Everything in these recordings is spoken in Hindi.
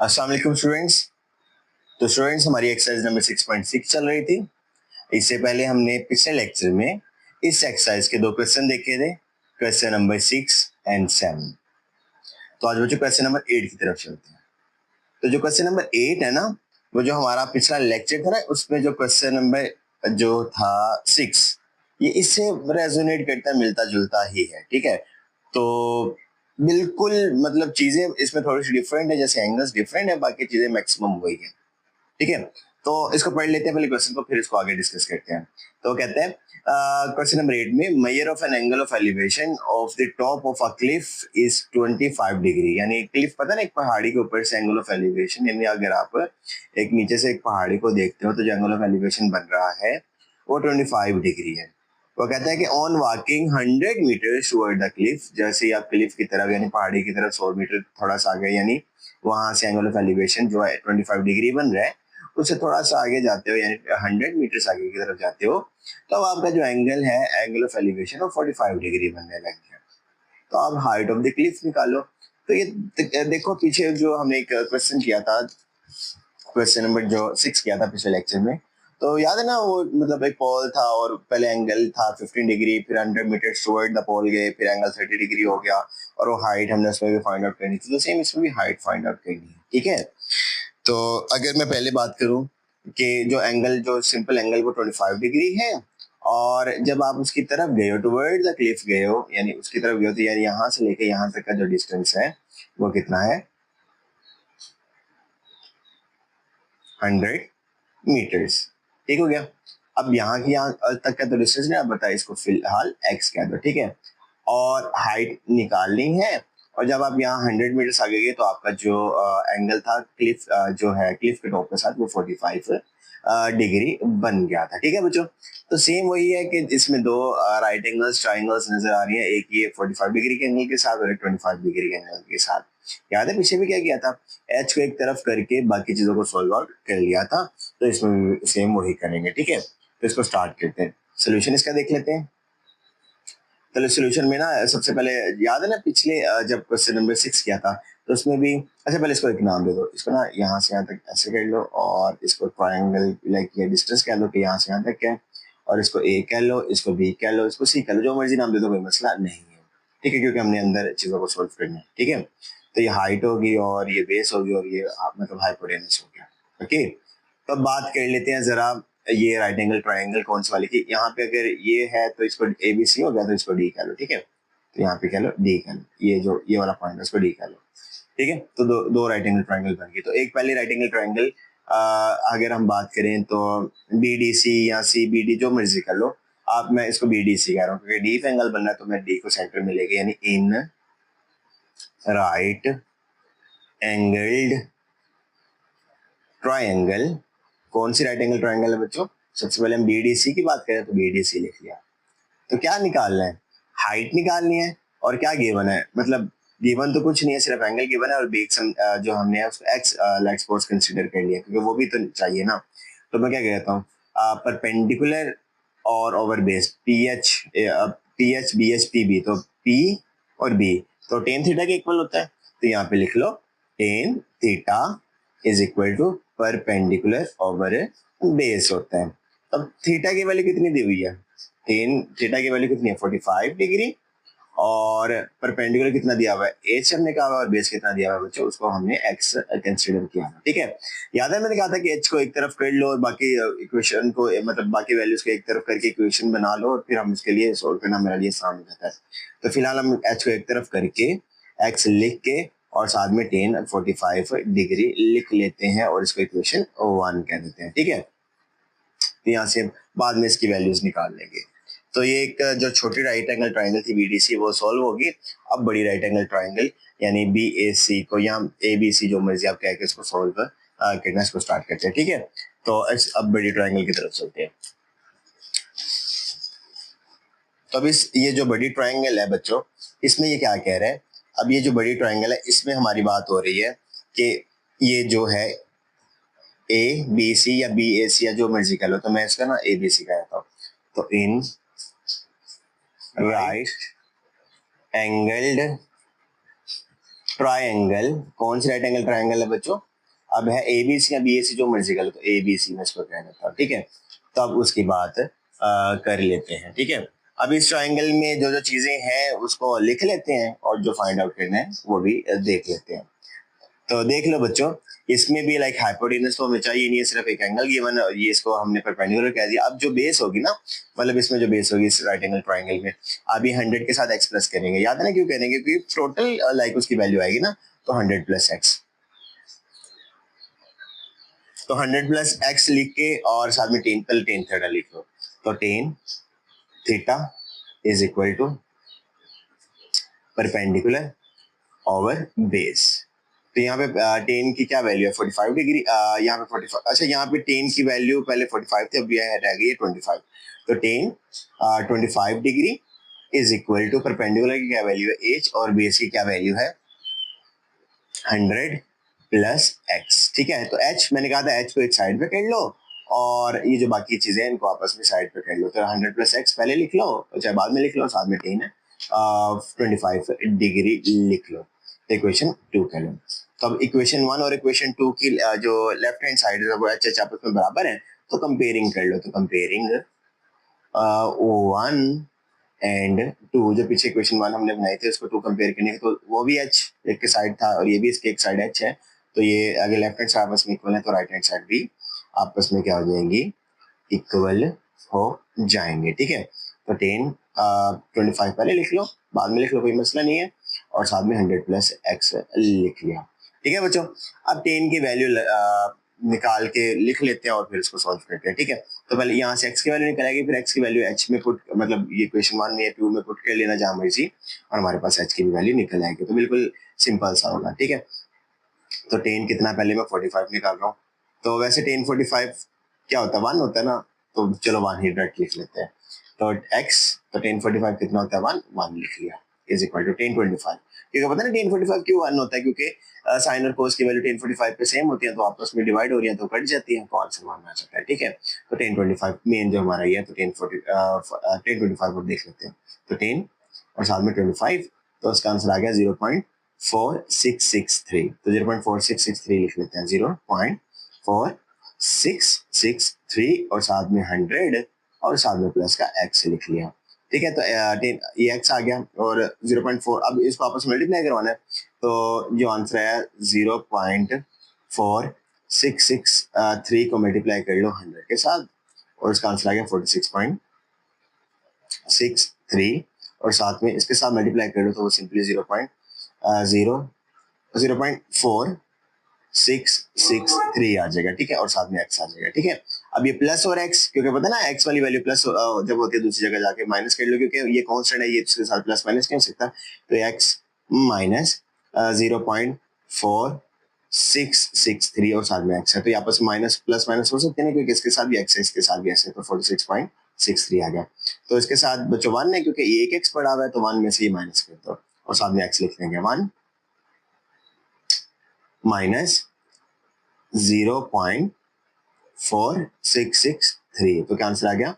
अस्सलाम वालेकुम स्टूडेंट्स। तो स्टूडेंट्स हमारी एक्सरसाइज नंबर 6.6 चल रही थी। इससे पहले हमने पिछले लेक्चर में इस एक्सरसाइज के दो क्वेश्चन देखे थे, क्वेश्चन नंबर 6 एंड 7। तो आज बच्चों क्वेश्चन नंबर 8 की तरफ चलते हैं। तो जो क्वेश्चन नंबर 8 है ना, वो जो हमारा पिछला लेक्चर था ना, उसमें जो क्वेश्चन नंबर जो था 6, ये इससे रेजोनेट करता मिलता जुलता ही है। ठीक है, तो बिल्कुल मतलब चीजें इसमें थोड़ी सी डिफरेंट है, जैसे एंगल्स डिफरेंट है, बाकी चीजें मैक्सिमम वही है। ठीक है, तो इसको पढ़ लेते हैं पहले क्वेश्चन को, फिर इसको आगे डिस्कस करते हैं। तो कहते हैं क्वेश्चन नंबर 8 में measure of N angle of elevation of the top of a cliff is 25 degree. यानी क्लिफ पता ना, एक पहाड़ी के ऊपर से एंगल ऑफ एलिवेशन, यानी अगर आप एक नीचे से एक पहाड़ी को देखते हो तो जो एंगल ऑफ एलिवेशन बन रहा है वो 25 डिग्री है। वो कहता है कि on walking 100 meter toward the cliff, जैसे आप क्लिफ की तरफ यानी पहाड़ी की तरफ 100 मीटर थोड़ा सा आगे, यानी वहां से एंगल ऑफ एलिवेशन जो है 25 डिग्री बन रहा है, उससे थोड़ा सा आगे जाते हो यानी 100 मीटर आगे की तरफ जाते हो, तो अब आपका जो एंगल है, एंगल ऑफ एलिवेशन वो 45 डिग्री बनने लग गया। तो आप हाइट ऑफ द क्लिफ निकालो। तो ये देखो पीछे जो हमने एक क्वेश्चन किया था, क्वेश्चन नंबर जो 6 किया था पिछले लेक्चर में, तो याद है ना, वो मतलब एक पोल था और पहले एंगल था 15 डिग्री, फिर 100 मीटर टुवर्ड द पोल गए, फिर एंगल 30 डिग्री हो गया, और वो हाइट हमने उसमें भी फाइंड आउट करनी थी। तो सेम इसमें भी हाइट फाइंड आउट करनी है। ठीक है, तो अगर मैं पहले बात करूं कि जो एंगल, जो सिंपल एंगल वो 25 डिग्री है, और जब आप उसकी तरफ गए हो, टुवर्ड द क्लिफ गए हो, यानी उसकी तरफ गए हो, तो यानी यहाँ से लेके यहाँ तक का जो डिस्टेंस है वो कितना है, 100 मीटर्स। ठीक हो गया। अब यहाँ की यहाँ तक का तो डिस्टेंस नहीं, आप बताइए इसको फिलहाल x कह दो। ठीक है, और हाइट निकालनी है, और जब आप यहाँ 100 मीटर्स आगे गए तो आपका जो एंगल था क्लिफ जो है क्लिफ के टॉप के साथ, वो 45 डिग्री बन गया था। ठीक है बच्चों, तो सेम वही है कि इसमें दो राइट एंगल्स ट्राइंगल्स नजर आ रही है, एक ये 45 डिग्री के एंगल के साथ और एक 25 डिग्री के एंगल के साथ। याद है पीछे भी क्या किया था, एच को एक तरफ करके बाकी चीजों को सॉल्व आउट कर लिया था, तो इसमें भी सेम वही करेंगे। ठीक है, तो इसको स्टार्ट करते हैं, सोल्यूशन इसका देख लेते हैं। चलो सोल्यूशन में ना सबसे पहले याद है ना, पिछले जब क्वेश्चन नंबर 6 किया था तो उसमें भी, अच्छा पहले इसको एक नाम दे दो, इसको ना यहाँ से यहाँ तक ऐसे कर लो, और इसको ट्राइंगल लाइक ये डिस्टेंस कह लो कि यहाँ से यहाँ तक है, और इसको ए कह लो, इसको बी कह लो, इसको सी कह लो, जो मर्जी नाम दे दो, कोई मसला नहीं है। ठीक है, क्योंकि हमने अंदर चीजों को सोल्व करना है। ठीक है, तो ये हाइट होगी और ये बेस होगी और ये मतलब हाइपोटेनस हो गया। ओके, तो अब बात कर लेते हैं जरा ये राइट एंगल ट्राइंगल कौन सी वाली की। यहाँ पे अगर ये है तो इसको ए बी सी हो गया, तो इसको डी कह लो। ठीक है, तो यहाँ पे कह लो डी कह लो, ये जो ये वाला पॉइंट है उसको डी कह लो। ठीक है, तो दो राइट एंगल ट्राइंगल बन गई। तो एक पहले राइट एंगल ट्राइंगल अगर हम बात करें तो बी डी सी या सी बी डी जो मर्जी कर लो आप, मैं इसको बी डी सी कह रहा हूँ क्योंकि डी एंगल बनना है, तो मैं डी को सेंटर में लेके, यानी इन राइट एंगल्ड ट्राइंगल। कौन सी राइट एंगल ट्राइंगल है बच्चों, सबसे पहले हम बीडीसी की बात करें तो बीडीसी लिख लिया। तो क्या निकालना है, हाइट निकालनी है, और क्या गिवन है, मतलब गिवन तो कुछ नहीं है, सिर्फ एंगल गिवन है, और बीच जो हमने है उसको एक्स लाइक फोर्स कंसीडर कर लिया क्योंकि वो भी तो चाहिए ना। तो मैं क्या कहता हूँ, परपेंडिकुलर और over base, P H B H P B, तो पी और बी तो टेन थीटा के इक्वल होता है, तो यहाँ पे लिख लो tan theta is equal to perpendicular over base होता है। अब थीटा की वैल्यू कितनी दी हुई है, टेन थीटा की वैल्यू कितनी है 45 डिग्री, और परपेंडिकुलर कितना दिया हुआ है एच हमने कहा हुआ, और बेस कितना दिया हुआ है बच्चों, उसको हमने एक्स कंसीडर किया। ठीक है, याद है मैंने कहा था कि एच को एक तरफ कर लो और बाकी इक्वेशन को, मतलब बाकी वैल्यूज को एक तरफ करके इक्वेशन बना लो, और फिर हम उसके लिए सोल्व करना मेरे लिए आसान हो जाता है। तो फिलहाल हम एच को एक तरफ करके एक्स लिख के और साथ में टेन 45 डिग्री लिख लेते हैं, और इसको इक्वेशन 1 कह देते हैं। ठीक है, तो यहाँ से बाद में इसकी वैल्यूज निकाल लेंगे। तो ये एक जो छोटी राइट एंगल ट्राइंगल थी बीडीसी, वो सॉल्व होगी। अब बड़ी राइट एंगल ट्राइंगल यानी बी ए सी को, या ए बी सी जो मर्जी आप कह के इसको सॉल्व करना, इसको स्टार्ट करते हैं। ठीक है, तो अब बड़ी ट्राइंगल की तरफ चलते हैं। तो अब इस ये जो बड़ी ट्राइंगल है बच्चों, इसमें ये क्या कह रहा है, अब ये जो बड़ी ट्राइंगल है इसमें हमारी बात हो रही है कि ये जो है ए बी सी या बी ए सी या जो मर्जी कह लो, तो मैं इसका ना ए बी सी कहता हूँ। तो इन राइट एंगल्ड ट्राइंगल, कौन सी राइट एंगल ट्राइंगल है बच्चों, अब है ए बी सी या बी ए सी, जो मर्जी कर लो, तो ए बी सी मैं इसको कह देता हूँ, ठीक है। तो अब उसकी बात कर लेते हैं, ठीक है। अब इस ट्राइंगल में जो जो चीजें हैं उसको लिख लेते हैं और जो फाइंड आउट करना है वो भी देख लेते हैं। तो देख लो बच्चों, इसमें भी लाइक हाइपोटेनस तो हमें चाहिए नहीं है, सिर्फ एक एंगल गिवन है और ये इसको हमने परपेंडिकुलर कह दिया। अब जो बेस होगी ना, मतलब इसमें जो बेस होगी इस राइट एंगल ट्राइंगल में, अभी 100 के साथ एक्स प्लस करेंगे, याद है ना क्यों करेंगे, क्योंकि टोटल लाइक उसकी वैल्यू आएगी ना, तो 100 प्लस एक्स। तो 100 प्लस एक्स लिख के और साथ में टेन, पहले टेन थीटा लिख लो, तो tan theta is equal to perpendicular over base. तो यहाँ पे टेन की क्या वैल्यू है 45 डिग्री, यहाँ पे 45, अच्छा यहाँ पे टेन की वैल्यू पहले 45 थी, अब यह रह गई है 25। तो tan 25 degree is equal to perpendicular की क्या वैल्यू है एच और बेस की क्या वैल्यू है 100 प्लस एक्स, ठीक है। तो एच मैंने कहा था एच को एक साइड पे कर लो और ये जो बाकी चीजें हैं इनको आपस में साइड पे कर लो। तो 100 प्लस एक्स पहले लिख लो, चाहे बाद में लिख लो, साथ में टेन है 25 डिग्री लिख लो। इक्वेशन 2 कर लो। तो अब इक्वेशन 1 और इक्वेशन 2 की जो लेफ्ट हैंड साइड है वो एच एच आपस में बराबर है, तो कंपेयरिंग कर लो। तो कंपेयरिंग 1 एंड 2, जो पीछे इक्वेशन 1 हमने बनाई थी उसको 2 कंपेयर करने के, तो वो भी एच एक के साइड था और ये भी इसके एक साइड एच है, तो ये अगर लेफ्ट हैंड साइड आपस में इक्वल है तो राइट हैंड साइड भी आपस में क्या हो जाएंगी, इक्वल हो जाएंगे, ठीक है। तो 25 पहले लिख लो, बाद में लिख लो, कोई मसला नहीं है, और साथ में 100 प्लस एक्स लिख लिया, ठीक है बच्चों। अब 10 की वैल्यू निकाल के लिख लेते हैं और फिर इसको सॉल्व करते हैं, ठीक है। तो पहले यहाँ से x की वैल्यू निकलेगी, फिर x की वैल्यू h में पुट, मतलब ये इक्वेशन 1 में या 2 में पुट कर लेना जहां मर्जी, और हमारे पास h की भी वैल्यू निकल आएगी। तो बिल्कुल सिंपल सा होगा, ठीक है। तो 10 कितना, पहले मैं 45 निकाल रहा हूँ, तो वैसे 10 45 क्या होता है 1 होता है ना, तो चलो 1 ही डायरेक्ट लिख लेते हैं। तो x, तो 10 45 कितना होता है 1, 1 लिख लिया इज इक्वल टू 10 25। क्योंकि पता ना 10 45 क्यों 1 होता है, क्योंकि साइन और कोस की वैल्यू 10 45 पे सेम होती है, तो आपस में डिवाइड हो रही है तो कट जाती है, तो आंसर 1 आ जाता है, ठीक है। तो 10 25 मेन जो हमारा ये है, तो 10 25 और देख लेते हैं। तो 10 और साथ में 25, तो उसका आंसर आ गया 0.4663। तो 0.4663 लिख लेते हैं, 0.4663 और साथ में 100 और साथ में प्लस का x लिख लिया, ठीक है। तो ये x आ गया और 0.4, अब इसको आपस में मल्टीप्लाई करवाना है, तो जो आंसर है 0.4663 को मल्टीप्लाई कर लो 100 के साथ और इसका आंसर आ गया 46.63, और साथ में इसके साथ मल्टीप्लाई कर लो तो वो सिंपली 0.4663 आ जाएगा, ठीक है, और साथ में x आ जाएगा, ठीक है। अब ये प्लस और x, क्योंकि पता ना x वाली वैल्यू प्लस जब होती है दूसरी जगह जाके माइनस कर लो, क्योंकि ये कांस्टेंट है, ये इसके साथ प्लस माइनस नहीं हो सकता, तो x माइनस 0.4663 और साथ में x है, तो ये आपस में माइनस प्लस माइनस हो सकते हैं, क्योंकि इसके साथ भी x है, इसके साथ भी x है, तो 46.63 आ गया। तो इसके साथ बच्चों 1 है, क्योंकि ये एक x पड़ा हुआ है, तो 1 में से ये माइनस कर दो और साथ में x लिख देंगे, 1 माइनस 0.4663, तो क्या आंसर आ गया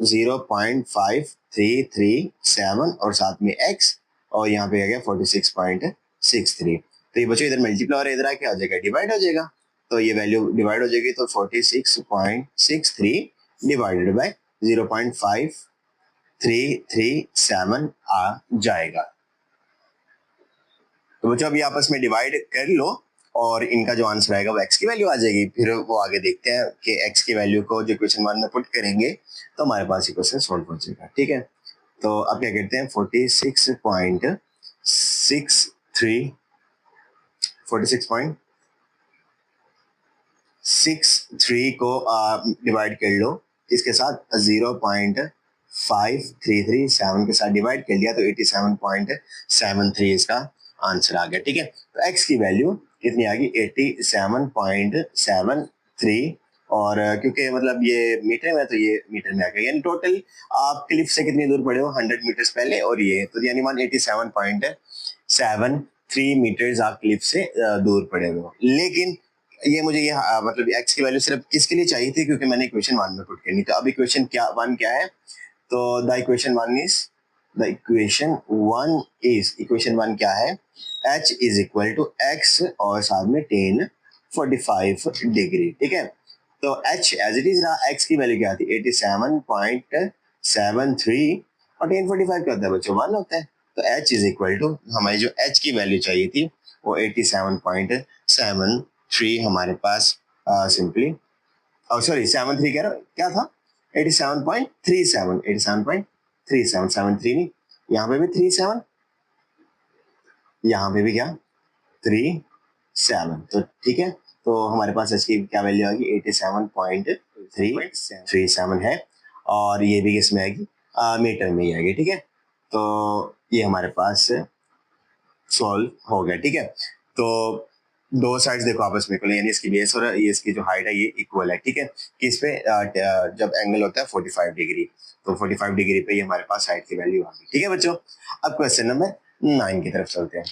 0.5337 और साथ में x, और यहाँ पे आ गया 46.63। तो ये बच्चों इधर मल्टीप्लाई और इधर क्या हो जाएगा, डिवाइड हो जाएगा, तो ये वैल्यू डिवाइड हो जाएगी, तो 46.63 डिवाइडेड बाय 0.5337 आ जाएगा। तो बच्चों अभी आपस में डिवाइड कर लो और इनका जो आंसर आएगा वो x की वैल्यू आ जाएगी। फिर वो आगे देखते हैं कि x की वैल्यू को जो क्वेश्चन 1 में पुट करेंगे तो हमारे पास ये क्वेश्चन सॉल्व हो जाएगा, ठीक है। तो अब क्या करते हैं 46.63 को डिवाइड कर लो इसके साथ 0.5337 के साथ डिवाइड कर लिया, तो 87.73 इसका आंसर आ गया, ठीक है। तो x की वैल्यू कितनी आ गई 87.73, और क्योंकि मतलब ये मीटर में है तो ये मीटर में आ गया, यानी टोटल आप क्लिफ से कितनी दूर पड़े हो 100 मीटर्स पहले, और ये तो यानी 187.73 मीटर्स आप क्लिफ से दूर पड़े हुए हो। लेकिन ये मुझे ये मतलब x की वैल्यू सिर्फ किसके लिए चाहिए थी, क्योंकि मैंने इक्वेशन 1 में पुट करनी। तो अब इक्वेशन 1 क्या है, तो द इक्वेशन 1 क्या है, h is equal to x और साथ में 10 45 डिग्री। ठीक है, तो h एज इट इज रहा, x की वैल्यू क्या थी 87.73 और tan 45 क्या होता है बच्चों 1 होता है। तो h इज इक्वल टू हमारी जो h की वैल्यू चाहिए थी वो 87.73 हमारे पास सिंपली सॉरी 73 कह रहा हूँ क्या था 87.37 87.37 73 नहीं, यहाँ पे भी 37, यहाँ पे भी क्या 37, तो ठीक है, तो हमारे पास इसकी क्या वैल्यू आएगी 87.337 है और ये भी किसमें आएगी मीटर में ही आएगी। ठीक है, तो ये हमारे पास सॉल्व हो गया। ठीक है, तो दो साइड्स देखो आपस में इक्वल है, यानी इसकी बेस और ये इसकी जो हाइट है ये इक्वल है। ठीक है, कि इस पे जब एंगल होता है 45 डिग्री, तो 45 डिग्री पे ये हमारे पास हाइट की वैल्यू आ गई। ठीक है बच्चों, अब क्वेश्चन नंबर 9 की तरफ चलते हैं।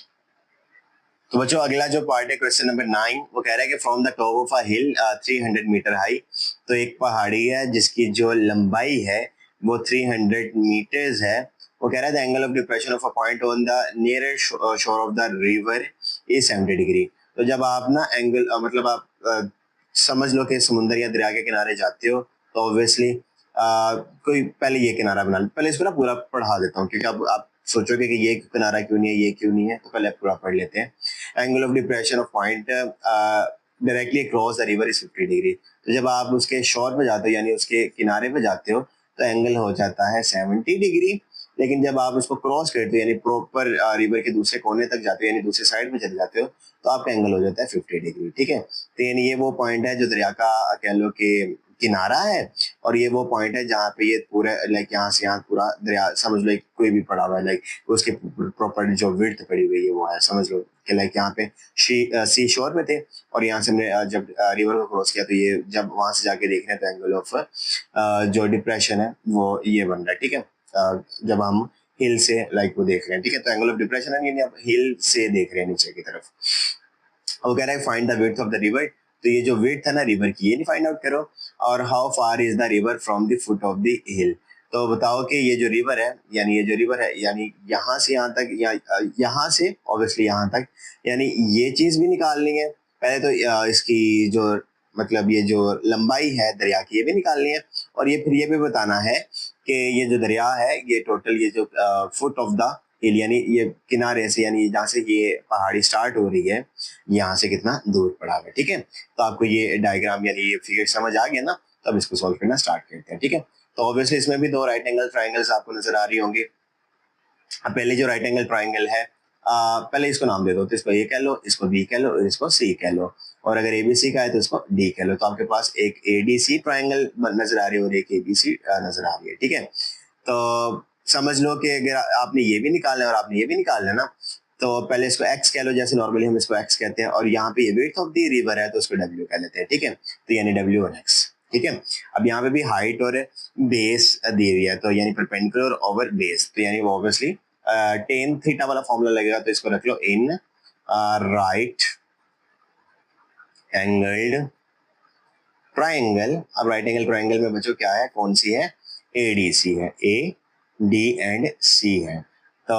तो बच्चों अगला जो पार्ट है क्वेश्चन नंबर 9, वो कह रहा है कि from the top of a hill 300 meter high, तो एक पहाड़ी है जिसकी जो लंबाई है वो 300 मीटर्स है। वो कह रहा है the angle of depression of a point on the nearest shore of the river is 70 degree. तो जब आप ना एंगल मतलब आप समझ लो कि समुद्र या दरिया के किनारे जाते हो तो ऑब्वियसली कोई पहले ये किनारा बना लो, पहले इसको ना पूरा पढ़ा देता हूँ क्योंकि अब आप सोचोगे कि ये किनारा क्यों नहीं है ये क्यों नहीं है, तो पहले पूरा पढ़ लेते हैं। Angle of depression of point directly cross the river is 50 degree. तो जब आप उसके शोर पे जाते हो यानी उसके किनारे पे जाते हो तो एंगल हो जाता है 70 डिग्री। लेकिन जब आप उसको क्रॉस करते हो यानी प्रॉपर रिवर के दूसरे कोने तक जाते हो यानी दूसरे साइड में चले जाते हो तो आपका एंगल हो जाता है 50 डिग्री। ठीक है, तो यानी ये वो पॉइंट है जो दरिया का कह लो कि किनारा है और ये वो पॉइंट है जहाँ पे ये पूरा लाइक यहाँ से यहाँ पूरा दरिया समझ लो कोई भी पड़ा हुआ है, लाइक उसके प्रॉपर जो विड्थ पड़ी हुई है वो है, समझ लो कि लाइक यहाँ पे सी शोर पे थे और यहाँ से हमने जब रिवर को क्रॉस किया तो ये जब वहां से जाके देख रहे हैं तो एंगल ऑफ जो डिप्रेशन है वो ये बन रहा है। ठीक है, जब हम हिल से लाइक वो देख रहे हैं। ठीक है, तो एंगल ऑफ डिप्रेशन है यानी आप हिल से देख रहे हैं नीचे की तरफ। वो कह रहा है find the width of the river, तो ये जो विड्थ है ना रिवर की ये नहीं फाइंड आउट करो, और how far is the river from the foot of the हिल। तो बताओ कि ये जो रिवर है यानी ये जो रिवर है यानी यहाँ से यहाँ तक या यहाँ से ऑब्वियसली यहाँ तक, यानी ये चीज भी निकालनी है पहले तो इसकी जो मतलब ये जो लंबाई है दरिया की ये भी निकालनी है और ये फिर ये भी बताना है कि ये जो दरिया है ये टोटल ये जो फुट ऑफ द हिल यानी ये किनारे से यानी जहाँ से ये पहाड़ी स्टार्ट हो रही है यहाँ से कितना दूर पड़ा हुआ है। ठीक है, तो आपको ये डायग्राम यानी ये फिगर समझ आ गया ना, तो अब इसको सॉल्व करना स्टार्ट करते हैं। ठीक है, तो ऑब्वियसली इसमें भी दो राइट एंगल ट्राइंगल्स आपको नजर आ रही होंगी। अब पहले जो राइट एंगल ट्राइंगल है पहले इसको नाम दे दो, तो इसको ए कह लो, इसको बी कह लो, इसको सी कह लो, और अगर एबीसी का है तो इसको डी कह लो। तो आपके पास एक एडीसी ट्राइंगल नजर आ रही है और एक एबीसी नजर आ रही है। ठीक है, तो समझ लो कि अगर आपने ये भी निकालना है और आपने ये भी निकालना है ना, तो पहले इसको x कह लो, जैसे नॉर्मली हम इसको x कहते हैं, और यहाँ पे ये विड्थ ऑफ द रिवर है तो उसको w कह लेते हैं। ठीक है, तो यानी w और x। ठीक है, अब यहाँ पे भी हाइट और बेस दी हुई है तो यानी परपेंडिकुलर ओवर बेस, तो यानी वो ऑब्वियसली टेन थीटा वाला फॉर्मूला लगेगा, तो इसको रख लो इन राइट एंगल्ड ट्राइंगल। अब राइट एंगल ट्राइंगल में बच्चों क्या है, कौन सी है, एडीसी है, ए डी एंड सी है। तो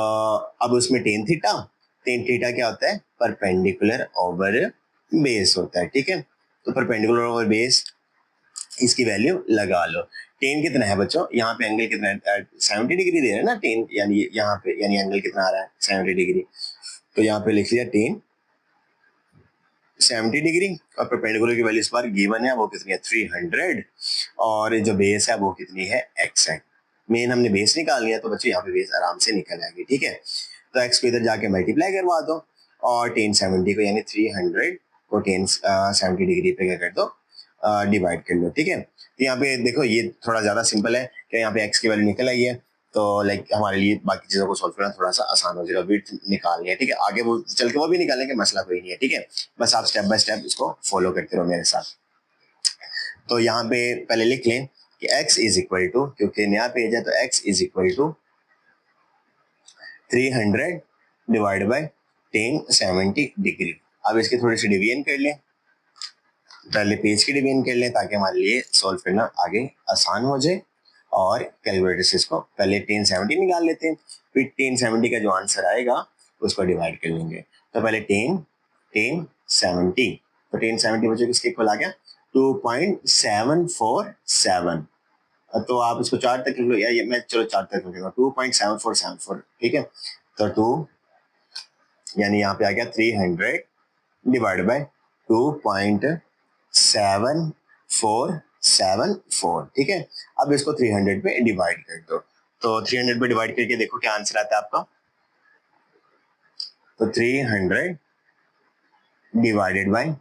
अब उसमें टेन थीटा क्या होता है, परपेंडिकुलर ओवर बेस होता है। ठीक है, तो परपेंडिकुलर ओवर बेस इसकी वैल्यू लगा लो। टेन कितना है बच्चों, यहाँ पे एंगल कितना है 70 डिग्री दे रहे हैं ना टेन, यानी यहाँ पे यानी एंगल कितना आ रहा है 70 डिग्री, तो यहाँ पे लिख लिया टेन 70 डिग्री और परपेंडिकुलर की वैल्यू इस बार गिवन है वो कितनी है 300 और जो बेस है वो कितनी है x है। मेन हमने बेस निकाल लिया तो बच्चों यहाँ पे बेस आराम से निकल आएगी। ठीक है, तो x को इधर जाके मल्टीप्लाई करवा दो और टेन 70 को यानी 300 को टेन 70 डिग्री पे क्या कर दो डिवाइड कर लो। ठीक है, तो यहाँ पे देखो ये थोड़ा ज्यादा सिंपल है कि यहाँ पे x की वैल्यू निकल आई है तो लाइक हमारे लिए बाकी चीजों को सॉल्व करना थोड़ा सा आसान हो जाएगा, विड्थ निकालनी है। ठीक है, आगे वो चल के वो भी निकालने का मसला कोई नहीं है। ठीक है, बस आप स्टेप बाय स्टेप इसको फॉलो करते रहो मेरे साथ। तो यहाँ पे पहले लिख लें कि x इज इक्वल टू, क्योंकि नया पेज है तो x is equal to 300 divide by tan 70 degree. अब इसकी थोड़ी सी डिवीजन कर लें, पहले पेज की डिवीजन कर लें ताकि हमारे लिए सॉल्व करना आगे आसान हो जाए, और कैलकुलेटर से इसको पहले 1070 निकाल लेते हैं, फिर 1070 का जो आंसर आएगा उसको डिवाइड कर लेंगे। तो पहले 10 10 70, तो 1070 बच्चों किसके इक्वल आ गया 2.747। तो आप इसको 4 तक लिख लो, या ये मैं चलो 4 तक लिखूंगा 2.7474, ठीक है। तो 2 यानी यहाँ पे आ गया 300 डिवाइड बाय 2.7474, ठीक है। अब इसको 300 पे डिवाइड कर दो, तो 300 पे डिवाइड करके देखो क्या आंसर आता है आपका। तो 300 डिवाइडेड बाय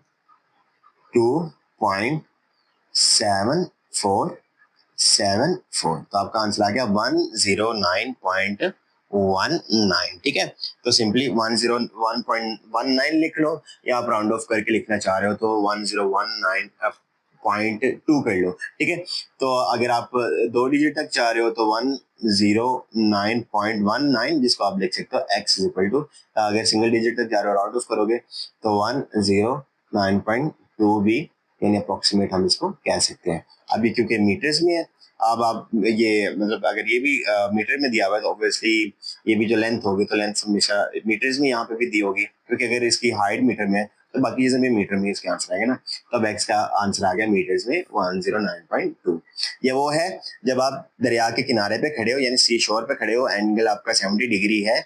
2.7474, तो आपका आंसर आ गया 109.19, ठीक है। तो सिंपली 101.19 लिख लो, या आप राउंड ऑफ करके लिखना चाह रहे हो तो 1019.2 कर लो, ठीक है। तो अगर आप 2 डिजिट तक चाह रहे हो तो 109.19, जिसको आप लिख सकते हो x इज इक्वल टू, अगर सिंगल डिजिट तक जा रहे हो राउंड ऑफ करोगे तो 109.2 भी यानी अप्रोक्सीमेट हम इसको कह सकते हैं। अभी क्योंकि मीटर्स में है, अब आप ये मतलब अगर ये भी मीटर में दिया हुआ है तो ऑब्वियसली ये भी जो लेंथ होगी तो लेंथ हमेशा मीटर्स में यहाँ पे भी दी होगी, क्योंकि अगर इसकी हाइट मीटर में है तो बाकी चीजें भी मीटर में इसके आंसर आएंगे ना। तो अब एक्स का आंसर आ गया मीटर्स में 109.2। ये वो है जब आप दरिया के किनारे पे खड़े हो यानी सी शोर पे खड़े हो, एंगल आपका 70 डिग्री है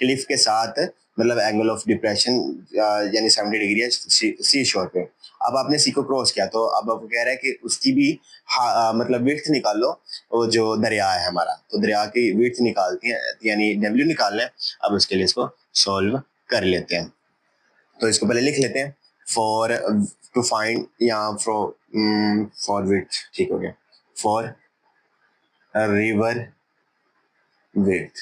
क्लिफ के साथ, मतलब एंगल ऑफ डिप्रेशन यानी 70 डिग्री है सी शोर पे। अब आपने सी को क्रॉस किया तो अब आपको कह रहा है कि उसकी भी मतलब विड्थ निकाल लो, वो जो दरिया है हमारा, तो दरिया की विड्थ निकालती है यानी डब्ल्यू निकालना है। अब उसके लिए इसको सॉल्व कर लेते हैं, तो इसको पहले लिख लेते हैं फॉर टू फाइंड या फॉर विड्थ, ठीक हो गया, फॉर रिवर विड्थ,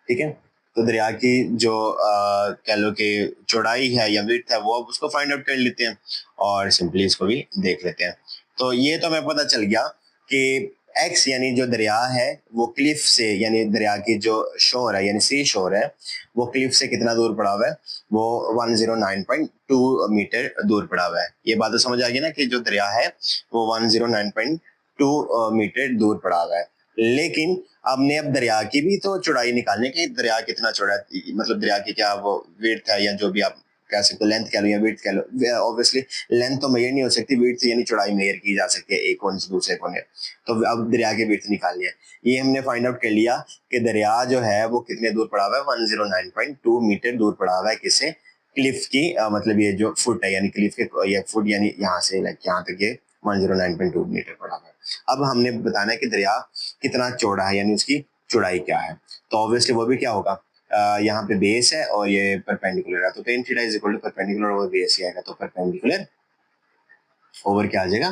ठीक है। तो दरिया की जो कह लो कि चौड़ाई है या विड्थ है वो अब उसको फाइंड आउट कर लेते हैं और सिंपली इसको भी देख लेते हैं। तो ये तो हमें पता चल गया कि एक्स यानी जो दरिया है वो क्लिफ से यानी दरिया की जो शोर है यानी सी शोर है वो क्लिफ से कितना दूर पड़ा हुआ है, वो 109.2 मीटर दूर पड़ा हुआ है। ये बात तो समझ आ गई ना कि जो दरिया है वो 109.2 मीटर दूर पड़ा हुआ है। लेकिन हमने अब दरिया की भी तो चौड़ाई निकालने की, दरिया कितना चौड़ा है, मतलब दरिया की क्या वो विड्थ है या जो भी आप कह सकते हो, लेंथ कह लो या विड्थ कह लो। ऑब्वियसली लेंथ तो मेजर नहीं हो सकती, विड्थ यानी चौड़ाई मेजर की जा सकती है एक कोने से दूसरे कोने। तो अब दरिया की विड्थ निकालनी है, ये हमने फाइंड आउट कर लिया कि दरिया जो है वो कितने दूर पड़ा हुआ है, 109.2 मीटर दूर पड़ा हुआ है किससे, क्लिफ की मतलब ये जो फुट है यानी क्लिफ के ये फुट यानी यहाँ से लाइक यहाँ तक ये 109.2 मीटर पड़ा हुआ है। अब हमने बताना है कि दरिया कितना चौड़ा है यानी उसकी चौड़ाई क्या है। तो ऑब्वियसली वो भी क्या होगा, यहाँ पे बेस है और ये परपेंडिकुलर है, तो tan theta is equal to perpendicular over base ही आएगा, तो परपेंडिकुलर ओवर क्या आ जाएगा,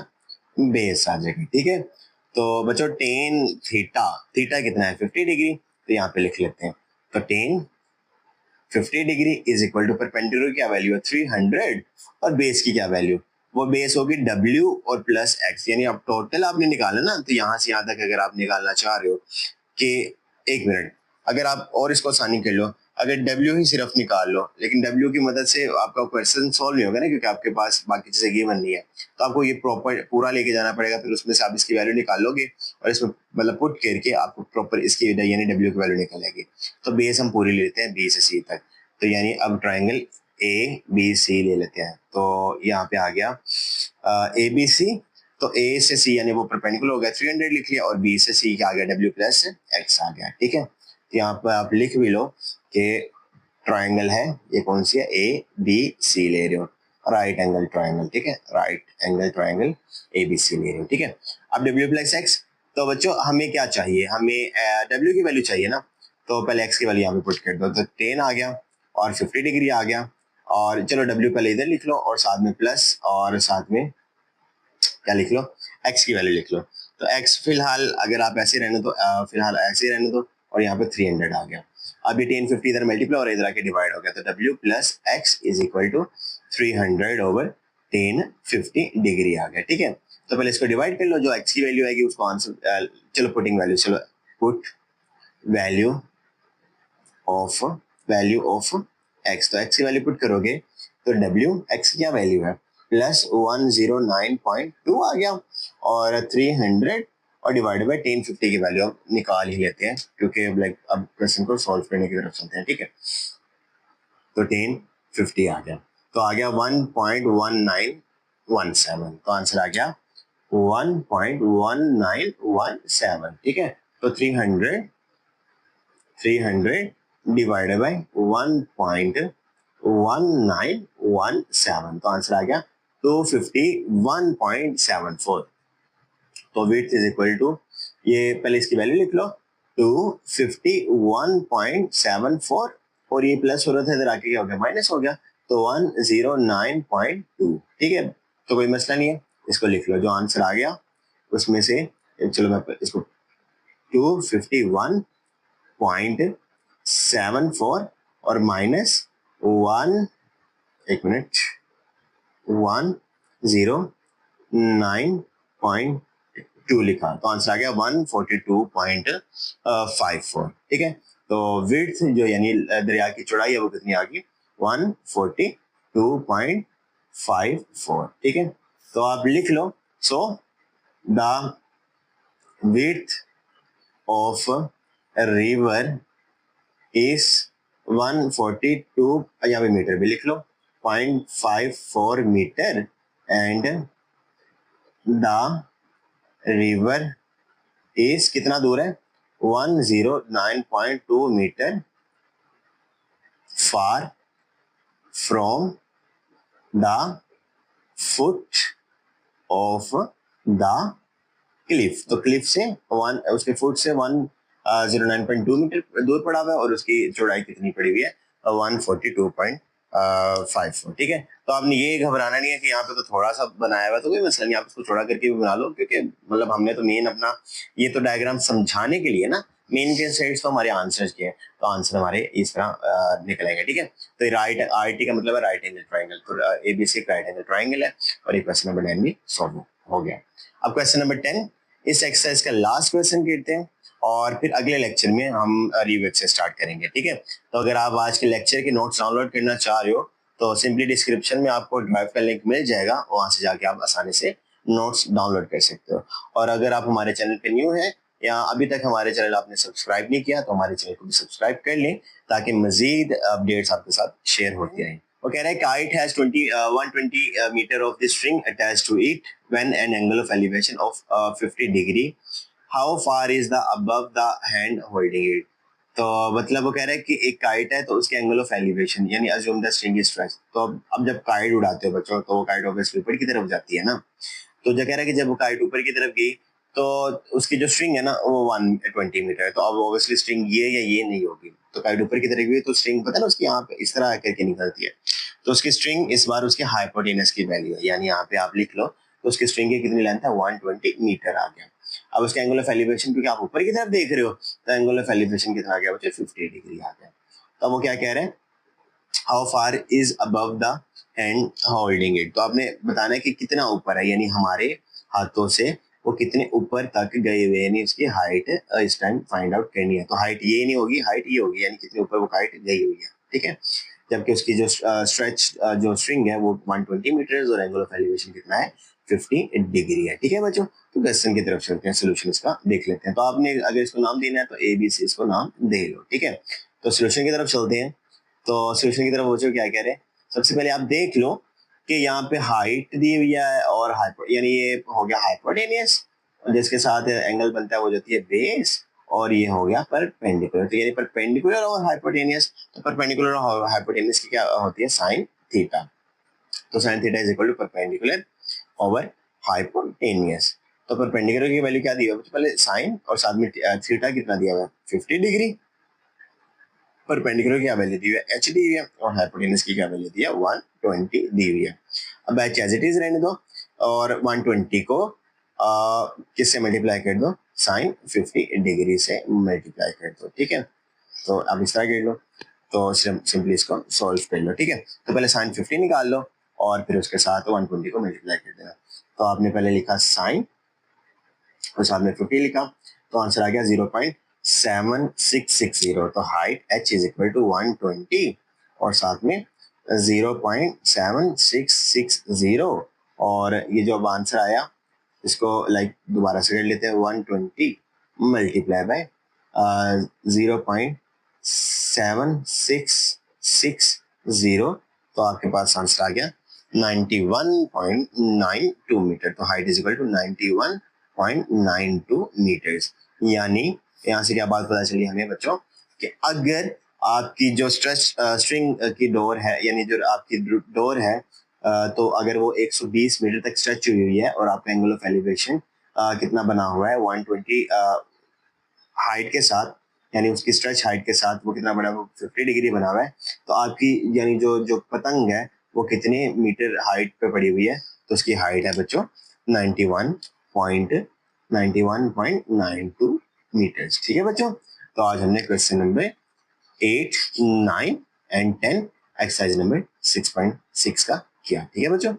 बेस आ जाएगा, ठीक है। तो बच्चों tan थीटा, थीटा कितना है 50 डिग्री, तो यहाँ पे लिख लेते हैं, तो tan 50 degree is equal to perpendicular क्या वैल्यू है 300 और बेस की क्या वैल्यू, वो बेस होगी W और प्लस x, यानी अब टोटल आपने निकाला ना, तो यहाँ से यहाँ तक अगर आप निकालना चाह रहे हो कि 1 मिनट, अगर आप और इसको आसानी कर लो, अगर W ही सिर्फ निकाल लो, लेकिन W की मदद से आपका क्वेश्चन सॉल्व नहीं होगा ना, क्योंकि आपके पास बाकी चीजें गिवन नहीं है, तो आपको ये प्रॉपर पूरा लेके जाना पड़ेगा, फिर उसमें से आप इसकी वैल्यू निकाल लोगे और इसमें मतलब पुट करके आपको प्रॉपर इसकी यानी W की वैल्यू निकलेगी। तो बेस हम पूरी ले लेते हैं B से C तक, तो यानी अब ट्राइंगल ABC ले लेते हैं, तो यहाँ पे आ गया ABC, तो A से C यानी वो परपेंडिकुलर हो गया 300 लिख लिया, और B से C क्या आ गया W प्लस X आ गया, ठीक है। तो यहाँ पर आप लिख भी लो कि ट्राइंगल है, ये कौन सी है ABC ले रहे हो, राइट एंगल ट्राइंगल, ठीक है, राइट एंगल ट्राइंगल ABC ले रहे हो, ठीक है। अब W प्लस X, तो बच्चों हमें क्या चाहिए, हमें W की वैल्यू चाहिए ना, तो पहले X की वैल्यू यहाँ पे पुट कर दो, तो tan आ गया और 50 डिग्री आ गया, और चलो W पहले इधर लिख लो और साथ में प्लस और साथ में क्या लिख लो, x की वैल्यू लिख लो। तो x फिलहाल अगर आप ऐसे रहने तो फिलहाल ऐसे ही रहने दो, और यहाँ पे 300 आ गया। अब ये tan 50 इधर मल्टीप्लाई और इधर आके डिवाइड हो गया, तो w plus x is equal to 300 over tan 50 degree आ गया, ठीक है। तो पहले इसको डिवाइड कर लो, जो x की वैल्यू आएगी उसको आंसर चलो पुटिंग वैल्यू, चलो पुट वैल्यू ऑफ x, तो x की वैल्यू पुट करोगे तो w x की क्या वैल्यू है प्लस 109.2 आ गया, और 300 और डिवाइड बाय tan 50 की वैल्यू अब निकाल ही लेते हैं, क्योंकि लाइक अब क्वेश्चन को सॉल्व करने की तरफ चलते हैं, ठीक है। तो tan 50 आ गया, तो आ गया 1.1917, तो आंसर आ गया 1.1917, ठीक है। तो 300 डिवाइडेड बाय 1.1917, तो आंसर आ गया 251.74। तो विड्थ इज इक्वल टू, ये पहले इसकी वैल्यू लिख लो, 251.74, और ये प्लस हो रहा था, इधर आके क्या हो गया, माइनस हो गया, तो 109.2, ठीक है। तो कोई मसला नहीं है, इसको लिख लो, जो आंसर आ गया उसमें से, चलो मैं इसको 251.74 और माइनस 1, एक मिनट, 109.2 लिखा, तो आंसर आ गया 142.54, ठीक है। तो विड्थ जो यानी दरिया की चौड़ाई है वो कितनी आ गई, 142.54, ठीक है। तो आप लिख लो, so the width of river is 142, यहाँ पे मीटर भी लिख लो, 0.54 metre, and the river is कितना दूर है, 109.2 metre far from the foot of the cliff. तो क्लिफ से उसके फुट से 109.2 मीटर दूर पड़ा हुआ है, और उसकी चौड़ाई कितनी पड़ी हुई है, 142.54, ठीक है। तो आपने ये घबराना नहीं है कि यहाँ पे तो थोड़ा सा बनाया हुआ, तो कोई मसला नहीं, आप इसको चौड़ा करके भी बना लो, क्योंकि मतलब हमने तो मेन अपना ये तो डायग्राम समझाने के लिए ना, मेन के साइड्स तो हमारे आंसर्स के हैं, तो आंसर हमारे इस तरह निकलेंगे, ठीक है। तो राइट RT का मतलब है राइट एंगल ट्राइंगल, तो ABC राइट एंगल ट्राइंगल है, और ये क्वेश्चन नंबर 9 भी सॉल्व हो गया। अब क्वेश्चन नंबर 10, इस एक्सरसाइज का लास्ट क्वेश्चन करते हैं, और फिर अगले लेक्चर में हम रिव्यू से स्टार्ट करेंगे, ठीक है। तो अगर आप आज के लेक्चर के नोट्स डाउनलोड करना चाह रहे हो, तो सिंपली डिस्क्रिप्शन में आपको ड्राइव का लिंक मिल जाएगा, वहां से जाके आप आसानी से नोट्स डाउनलोड कर सकते हो। और अगर आप हमारे चैनल पे न्यू है, या अभी तक हमारे चैनल आपने सब्सक्राइब नहीं किया, तो हमारे चैनल को भी सब्सक्राइब कर लें, ताकि मजीद अपडेट्स आपके साथ शेयर होती रहें। वो कह रहा है kite has 120 meter of the string attached to it when an angle of elevation of 50 degree, how far is the above the hand holding it. तो मतलब वो कह रहा है कि एक काइट है, तो उसके एंगल ऑफ एलिवेशन यानी assume the string is stretch. तो अब जब काइट उड़ाते हो बच्चों, तो वो काइट ऑब्वियसली ऊपर की तरफ जाती है ना, तो जो कह रहा है कि जब वो काइट ऊपर की तरफ गई, तो उसकी जो स्ट्रिंग है ना वो 120 मीटर है, तो अब ऑब्वियसली स्ट्रिंग ये या ये नहीं होगी, तो काइट ऊपर की तरफ गई तो स्ट्रिंग पता है ना उसकी यहाँ पे इस तरह करके निकलती है, तो उसकी स्ट्रिंग इस बार उसके हाइपोटेनस की वैल्यू है, यानी यहाँ पे आप लिख लो, तो उसकी स्ट्रिंग की कितनी लेंथ है, 120 मीटर आ गया। अब उसके एंगल ऑफ एलिवेशन, क्योंकि आप ऊपर की तरफ देख रहे हो, तो एंगल ऑफ एलिवेशन कितना आ गया बच्चे, 50 डिग्री आ गया। तो वो क्या कह रहे हैं, how far is above the hand holding it, तो आपने बताना है कि कितना ऊपर है, यानी हमारे हाथों से वो कितने ऊपर तक गए हुए, यानी उसकी हाइट इस टाइम फाइंड आउट करनी है। तो हाइट ये नहीं होगी, हाइट ये होगी, यानी कितने ऊपर वो हाइट गई हुई है, ठीक है। जबकि उसकी जो स्ट्रेच जो स्ट्रिंग है वो 120 मीटर, और एंगल ऑफ एलिवेशन कितना है, 50 डिग्री है, ठीक है बच्चों। तो क्वेश्चन की तरफ चलते हैं, सोल्यूशन इसका देख लेते हैं। तो आपने अगर इसको नाम देना है, तो ABC इसको नाम दे लो, ठीक है। तो सोल्यूशन की तरफ चलते हैं। तो सोल्यूशन की तरफ बच्चों क्या कह रहे हैं, सबसे पहले आप देख लो कि यहाँ पे हाइट दी हुई है, और यानी ये हो गया हाइपोटेनियस, जिसके साथ एंगल बनता है वो जाती है बेस, और ये हो गया परपेंडिकुलर, तो यानी परपेंडिकुलर और हाइपोटेनियस। तो परपेंडिकुलर और हाइपोटेनियस की क्या होती है, साइन थीटा। तो sine theta is equal to perpendicular over hypotenuse. तो परपेंडिकुलर की वैल्यू क्या दी हुई है, पहले साइन और साथ में थीटा कितना दिया हुआ है, 50 डिग्री। परपेंडिकुलर की क्या वैल्यू दी हुई है, h दी हुई है, और हाइपोटेनस की क्या वैल्यू दी है, 120 दी हुई है। अब h एज इट इज रहने दो, और 120 को किससे मल्टीप्लाई कर दो, साइन 50 डिग्री से मल्टीप्लाई कर दो, ठीक है। तो अब इस तरह कर लो, तो सिंपली इसको सॉल्व कर लो, ठीक है। तो पहले साइन 50 निकाल लो, और फिर उसके साथ 120 को मल्टीप्लाई कर देना। तो आपने पहले लिखा साइन, और साथ में 50 लिखा, तो आंसर आ गया 0.7660। तो height h is equal to 120, और साथ में 0.7660, और ये जो अब आंसर आया इसको लाइक दोबारा से कर लेते हैं, 120 मल्टीप्लाई बाय 0.7660, तो आपके पास आंसर आ गया 91.92 मीटर। तो height is equal to 91.92 meters. यानी यहाँ से क्या बात पता चली हमें बच्चों कि अगर आपकी जो स्ट्रिंग की डोर है, यानी जो आपकी डोर है, तो अगर वो 120 मीटर तक स्ट्रेच हुई हुई है और आपका एंगल ऑफ एलिवेशन कितना बना हुआ है 120 हाइट के साथ, यानी उसकी स्ट्रेच हाइट के साथ वो कितना बना हुआ है, 50 डिग्री बना हुआ है, तो आपकी यानी जो जो पतंग है वो कितने मीटर हाइट पे पड़ी हुई है, तो उसकी हाइट है बच्चों 91.92 मीटर्स। ठीक है बच्चों, तो आज हमने question number 8, 9 and 10 exercise number 6.6 का किया। ठीक है बच्चों।